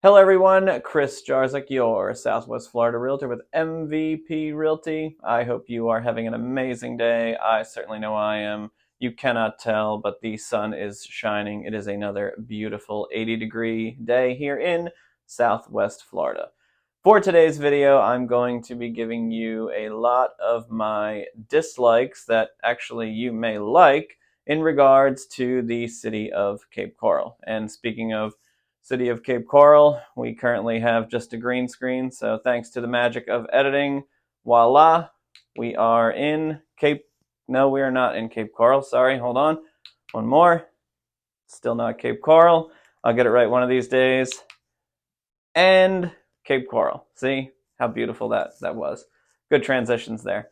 Hello everyone, Chris Jarzyk, your Southwest Florida Realtor with MVP Realty. I hope you are having an amazing day. I certainly know I am. You cannot tell, but the sun is shining. It is another beautiful 80-degree day here in Southwest Florida. For today's video, I'm going to be giving you a lot of my dislikes that actually you may like in regards to the city of Cape Coral. And speaking of City of Cape Coral, we currently have just a green screen, so thanks to the magic of editing, voila, we are in no, we are not in Cape Coral, sorry, hold on, one more, still not Cape Coral, I'll get it right one of these days, and Cape Coral. See how beautiful that was. Good transitions there.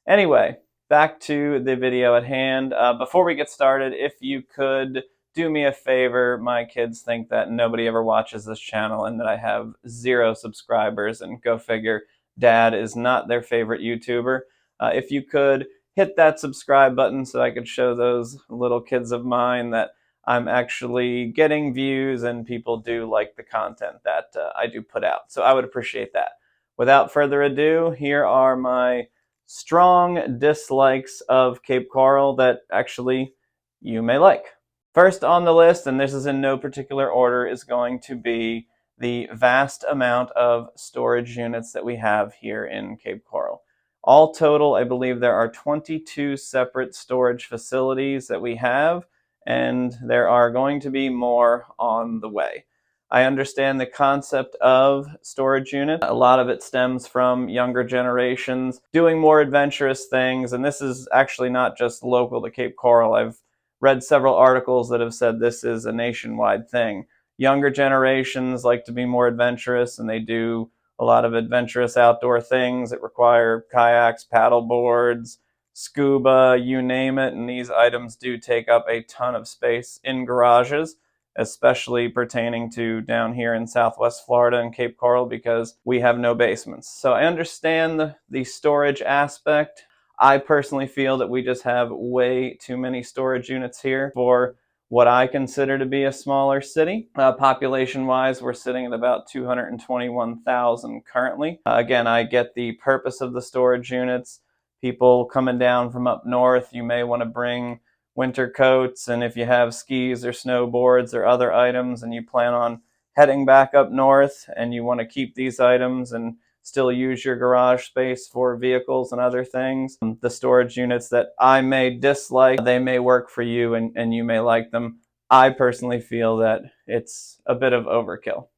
Anyway, back to the video at hand. Before we get started, if you could do me a favor, my kids think that nobody ever watches this channel and that I have 0 subscribers, and go figure, Dad is not their favorite YouTuber. If you could hit that subscribe button so I could show those little kids of mine that I'm actually getting views and people do like the content that I do put out. So I would appreciate that. Without further ado, here are my strong dislikes of Cape Coral that actually you may like. First on the list, and this is in no particular order, is going to be the vast amount of storage units that we have here in Cape Coral. All total, I believe there are 22 separate storage facilities that we have, and there are going to be more on the way. I understand the concept of storage units. A lot of it stems from younger generations doing more adventurous things, and this is actually not just local to Cape Coral. I've read several articles that have said this is a nationwide thing. Younger generations like to be more adventurous, and they do a lot of adventurous outdoor things that require kayaks, paddle boards, scuba, you name it, and these items do take up a ton of space in garages, especially pertaining to down here in Southwest Florida and Cape Coral because we have no basements. So I understand the storage aspect. I personally feel that we just have way too many storage units here for what I consider to be a smaller city. Population-wise, we're sitting at about 221,000 currently. Again, I get the purpose of the storage units. People coming down from up north, you may want to bring winter coats, and if you have skis or snowboards or other items and you plan on heading back up north and you want to keep these items and still use your garage space for vehicles and other things, the storage units that I may dislike, they may work for you and you may like them. I personally feel that it's a bit of overkill.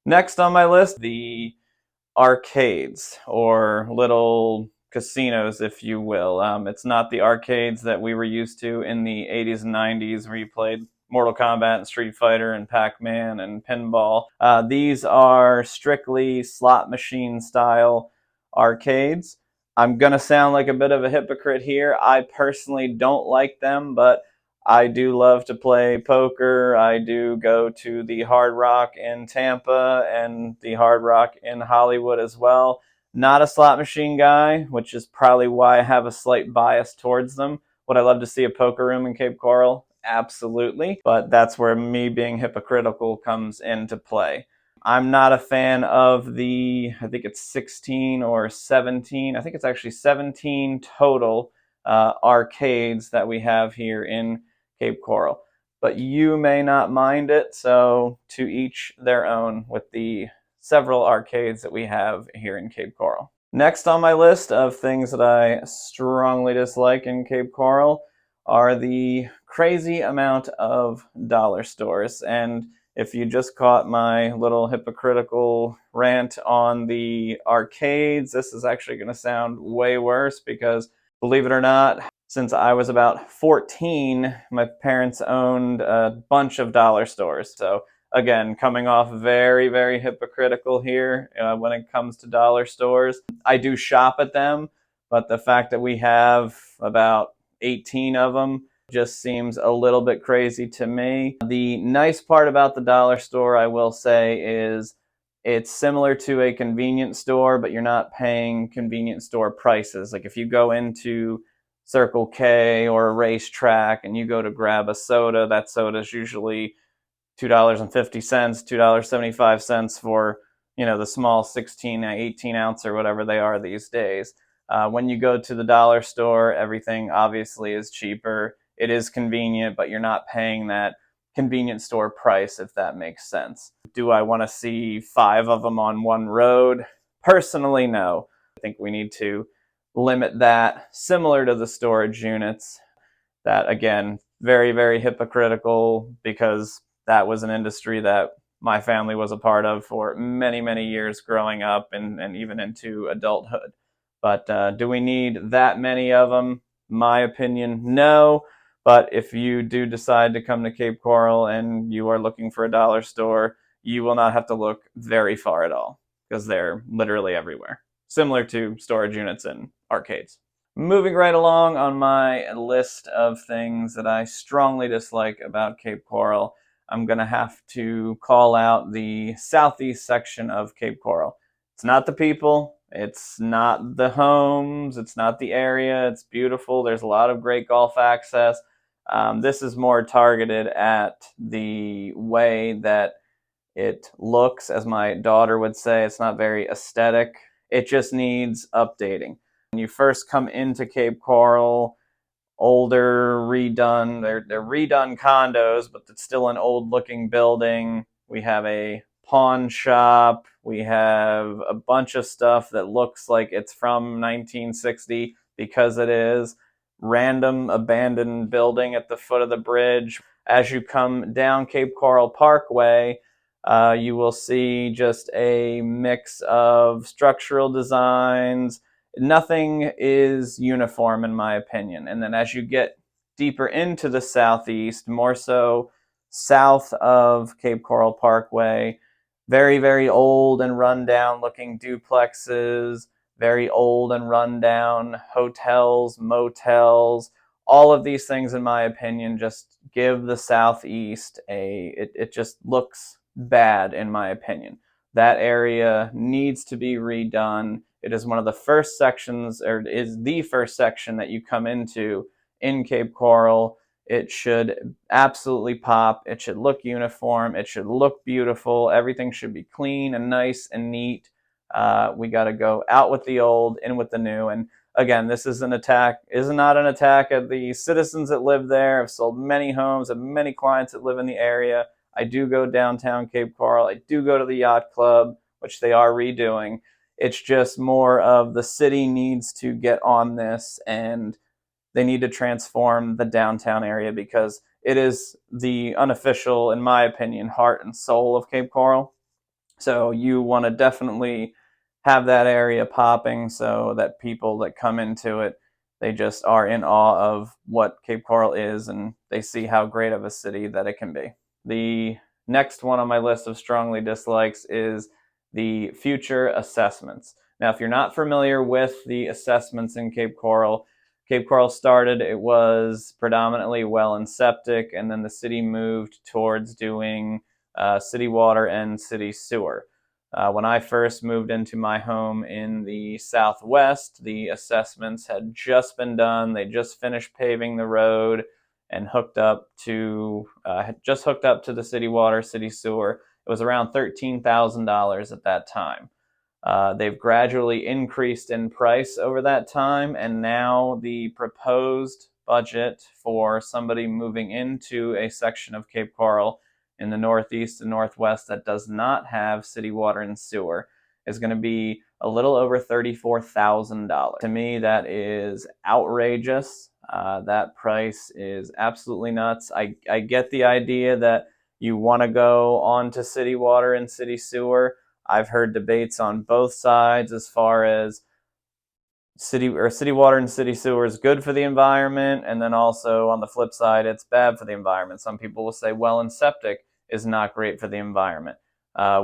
Next on my list, the arcades, or little casinos, if you will. It's not the arcades that we were used to in the 80s and 90s where you played Mortal Kombat and Street Fighter and Pac-Man and pinball. These are strictly slot machine style arcades. I'm gonna sound like a bit of a hypocrite here. I personally don't like them, but I do love to play poker. I do go to the Hard Rock in Tampa and the Hard Rock in Hollywood as well. Not a slot machine guy, which is probably why I have a slight bias towards them. Would I love to see a poker room in Cape Coral? Absolutely. But that's where me being hypocritical comes into play. I'm not a fan of I think it's 16 or 17, I think it's actually 17 total arcades that we have here in Cape Coral. But you may not mind it, so to each their own with the several arcades that we have here in Cape Coral. Next on my list of things that I strongly dislike in Cape Coral are the crazy amount of dollar stores. And if you just caught my little hypocritical rant on the arcades, this is actually going to sound way worse because, believe it or not, since I was about 14, my parents owned a bunch of dollar stores. So again, coming off very, very hypocritical here when it comes to dollar stores. I do shop at them, but the fact that we have about 18 of them just seems a little bit crazy to me. The nice part about the dollar store, I will say, is it's similar to a convenience store, but you're not paying convenience store prices. Like if you go into Circle K or a racetrack and you go to grab a soda, that soda is usually $2.50, $2.75 for, the small 16, 18 ounce or whatever they are these days. When you go to the dollar store, everything obviously is cheaper. It is convenient, but you're not paying that convenience store price, if that makes sense. Do I want to see 5 of them on one road? Personally, no. I think we need to limit that, similar to the storage units. That, again, very, very hypocritical, because that was an industry that my family was a part of for many, many years growing up and even into adulthood. But do we need that many of them? My opinion, no. But if you do decide to come to Cape Coral and you are looking for a dollar store, you will not have to look very far at all, because they're literally everywhere, similar to storage units and arcades. Moving right along on my list of things that I strongly dislike about Cape Coral, I'm going to have to call out the southeast section of Cape Coral. It's not the people, it's not the homes, it's not the area. It's beautiful. There's a lot of great golf access. This is more targeted at the way that it looks, as my daughter would say. It's not very aesthetic. It just needs updating. When you first come into Cape Coral, older, redone, they're redone condos, but it's still an old looking building. We have a pawn shop. We have a bunch of stuff that looks like it's from 1960, because it is. Random abandoned building at the foot of the bridge. As you come down Cape Coral Parkway, you will see just a mix of structural designs. Nothing is uniform, in my opinion. And then as you get deeper into the southeast, more so south of Cape Coral Parkway, very, very old and rundown looking duplexes, very old and rundown hotels, motels. All of these things, in my opinion, just give the southeast it just looks bad, in my opinion. That area needs to be redone. It is one of the first sections, or is the first section that you come into in Cape Coral. It should absolutely pop. It should look uniform. It should look beautiful. Everything should be clean and nice and neat. We got to go out with the old, in with the new. And again, this is not an attack at the citizens that live there. I've sold many homes, have many clients that live in the area. I do go downtown Cape Coral. I do go to the yacht club, which they are redoing. It's just more of the city needs to get on this, and they need to transform the downtown area, because it is the unofficial, in my opinion, heart and soul of Cape Coral. So you want to definitely have that area popping, so that people that come into it, they just are in awe of what Cape Coral is, and they see how great of a city that it can be. The next one on my list of strongly dislikes is the future assessments. Now, if you're not familiar with the assessments in Cape Coral started, it was predominantly well and septic, and then the city moved towards doing city water and city sewer. When I first moved into my home in the southwest, the assessments had just been done. They just finished paving the road and had just hooked up to the city water, city sewer. It was around $13,000 at that time. They've gradually increased in price over that time, and now the proposed budget for somebody moving into a section of Cape Coral in the northeast and northwest that does not have city water and sewer is going to be a little over $34,000. To me, that is outrageous. That price is absolutely nuts. I get the idea that you want to go on to city water and city sewer. I've heard debates on both sides as far as city water and city sewer is good for the environment, and then also on the flip side, it's bad for the environment. Some people will say well and septic is not great for the environment.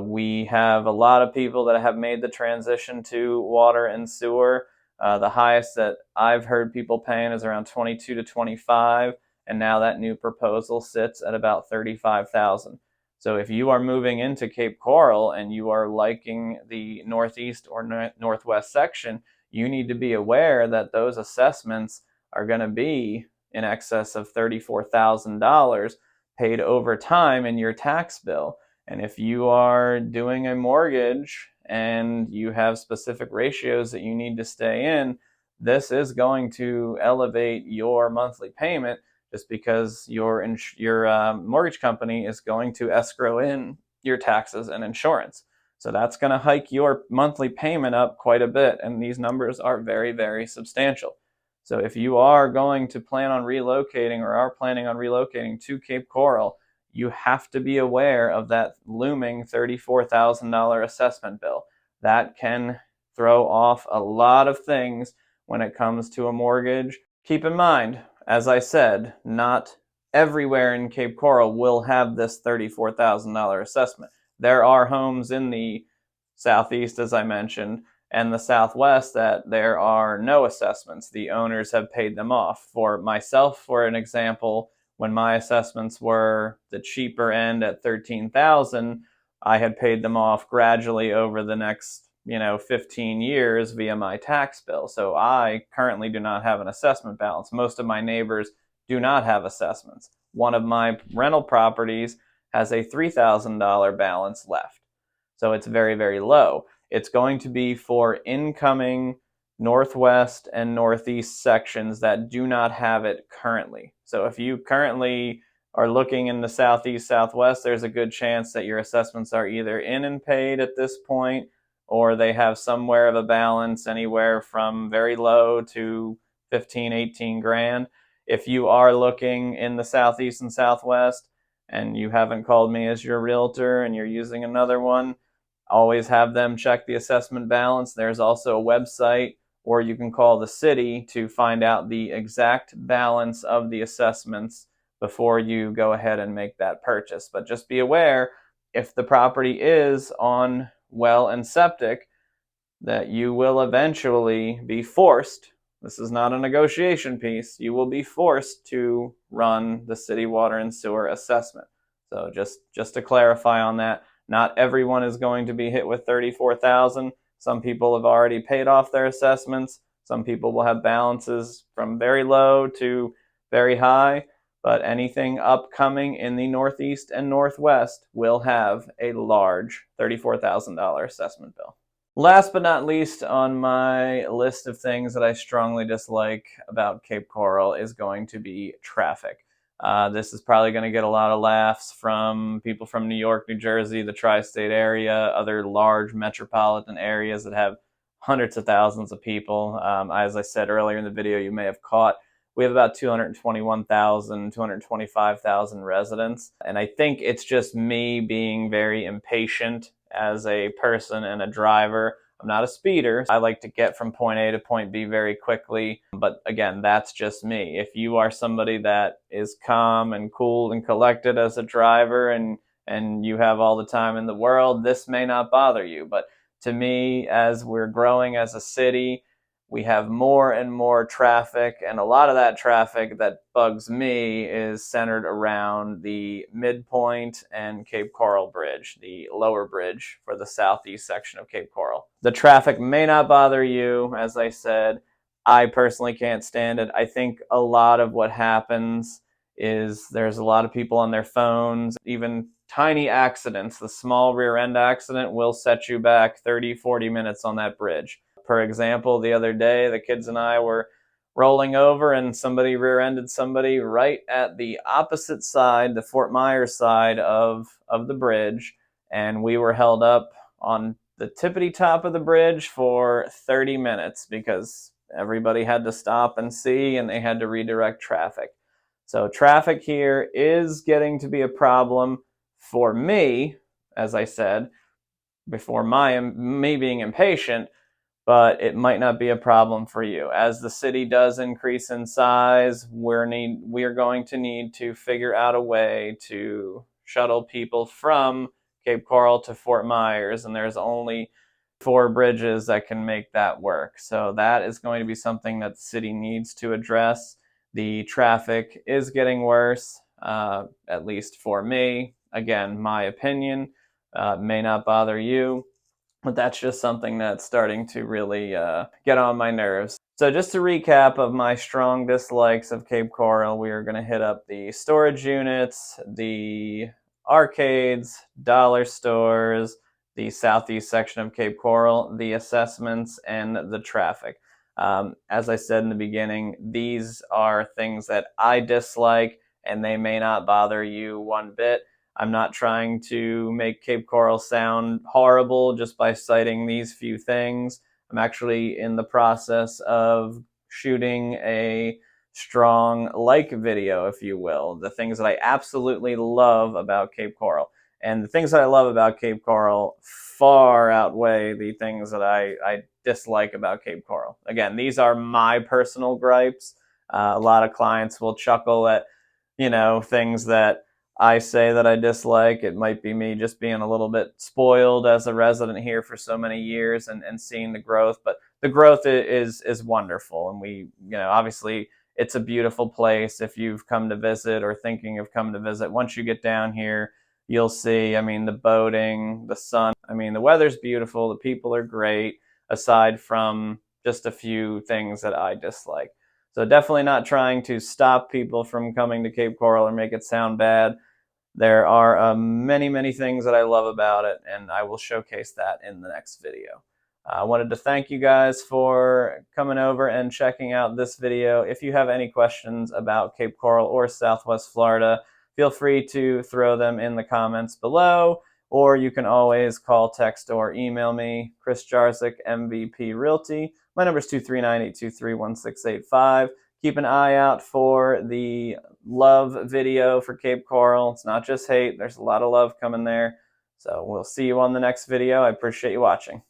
We have a lot of people that have made the transition to water and sewer. The highest that I've heard people paying is around 22 to 25, and now that new proposal sits at about 35,000. So if you are moving into Cape Coral and you are liking the northeast or northwest section, you need to be aware that those assessments are going to be in excess of $34,000, paid over time in your tax bill. And if you are doing a mortgage and you have specific ratios that you need to stay in, this is going to elevate your monthly payment, just because your mortgage company is going to escrow in your taxes and insurance. So that's going to hike your monthly payment up quite a bit, and these numbers are very, very substantial. So if you are going to plan on relocating or are planning on relocating to Cape Coral, you have to be aware of that looming $34,000 assessment bill. That can throw off a lot of things when it comes to a mortgage. Keep in mind, as I said, not everywhere in Cape Coral will have this $34,000 assessment. There are homes in the southeast, as I mentioned, and the southwest that there are no assessments. The owners have paid them off. For myself, for an example, when my assessments were the cheaper end at $13,000, I had paid them off gradually over the next 15 years via my tax bill. So I currently do not have an assessment balance. Most of my neighbors do not have assessments. One of my rental properties has a $3,000 balance left. So it's very, very low. It's going to be for incoming northwest and northeast sections that do not have it currently. So if you currently are looking in the southeast, southwest, there's a good chance that your assessments are either in and paid at this point, or they have somewhere of a balance anywhere from very low to 15, 18 grand. If you are looking in the southeast and southwest and you haven't called me as your realtor and you're using another one, always have them check the assessment balance. There's also a website, or you can call the city to find out the exact balance of the assessments before you go ahead and make that purchase. But just be aware, if the property is on well and septic, that you will eventually be forced, this is not a negotiation piece, you will be forced to run the city water and sewer assessment. So just to clarify on that, not everyone is going to be hit with $34,000. Some people have already paid off their assessments. Some people will have balances from very low to very high, but anything upcoming in the Northeast and Northwest will have a large $34,000 assessment bill. Last but not least on my list of things that I strongly dislike about Cape Coral is going to be traffic. This is probably going to get a lot of laughs from people from New York, New Jersey, the tri-state area, other large metropolitan areas that have hundreds of thousands of people. As I said earlier in the video, you may have caught, we have about 221,000, 225,000 residents. And I think it's just me being very impatient as a person and a driver. I'm not a speeder. I like to get from point A to point B very quickly. But again, that's just me. If you are somebody that is calm and cool and collected as a driver and you have all the time in the world, this may not bother you. But to me, as we're growing as a city, we have more and more traffic, and a lot of that traffic that bugs me is centered around the midpoint and Cape Coral Bridge, the lower bridge for the southeast section of Cape Coral. The traffic may not bother you, as I said. I personally can't stand it. I think a lot of what happens is there's a lot of people on their phones. Even tiny accidents, the small rear end accident will set you back 30, 40 minutes on that bridge. For example, the other day, the kids and I were rolling over and somebody rear-ended somebody right at the opposite side, the Fort Myers side of the bridge, and we were held up on the tippity top of the bridge for 30 minutes because everybody had to stop and see, and they had to redirect traffic. So traffic here is getting to be a problem for me, as I said, before me being impatient, but it might not be a problem for you. As the city does increase in size, we're going to need to figure out a way to shuttle people from Cape Coral to Fort Myers, and there's only 4 bridges that can make that work. So that is going to be something that the city needs to address. The traffic is getting worse, at least for me. Again, my opinion, may not bother you. But that's just something that's starting to really get on my nerves. So just to recap of my strong dislikes of Cape Coral, we are going to hit up the storage units, the arcades, dollar stores, the southeast section of Cape Coral, the assessments, and the traffic. As I said in the beginning, these are things that I dislike, and they may not bother you one bit. I'm not trying to make Cape Coral sound horrible just by citing these few things. I'm actually in the process of shooting a strong like video, if you will, the things that I absolutely love about Cape Coral. And the things that I love about Cape Coral far outweigh the things that I dislike about Cape Coral. Again, these are my personal gripes. A lot of clients will chuckle at, things that I say that I dislike. It might be me just being a little bit spoiled as a resident here for so many years and seeing the growth. But the growth is wonderful. And obviously it's a beautiful place if you've come to visit or thinking of coming to visit. Once you get down here, you'll see, the boating, the sun. The weather's beautiful. The people are great, aside from just a few things that I dislike. So definitely not trying to stop people from coming to Cape Coral or make it sound bad. There are many, many things that I love about it, and I will showcase that in the next video. I wanted to thank you guys for coming over and checking out this video. If you have any questions about Cape Coral or Southwest Florida, feel free to throw them in the comments below, or you can always call, text, or email me, Chris Jarzyk, MVP Realty. My number is 239-823-1685. Keep an eye out for the love video for Cape Coral. It's not just hate. There's a lot of love coming there. So we'll see you on the next video. I appreciate you watching.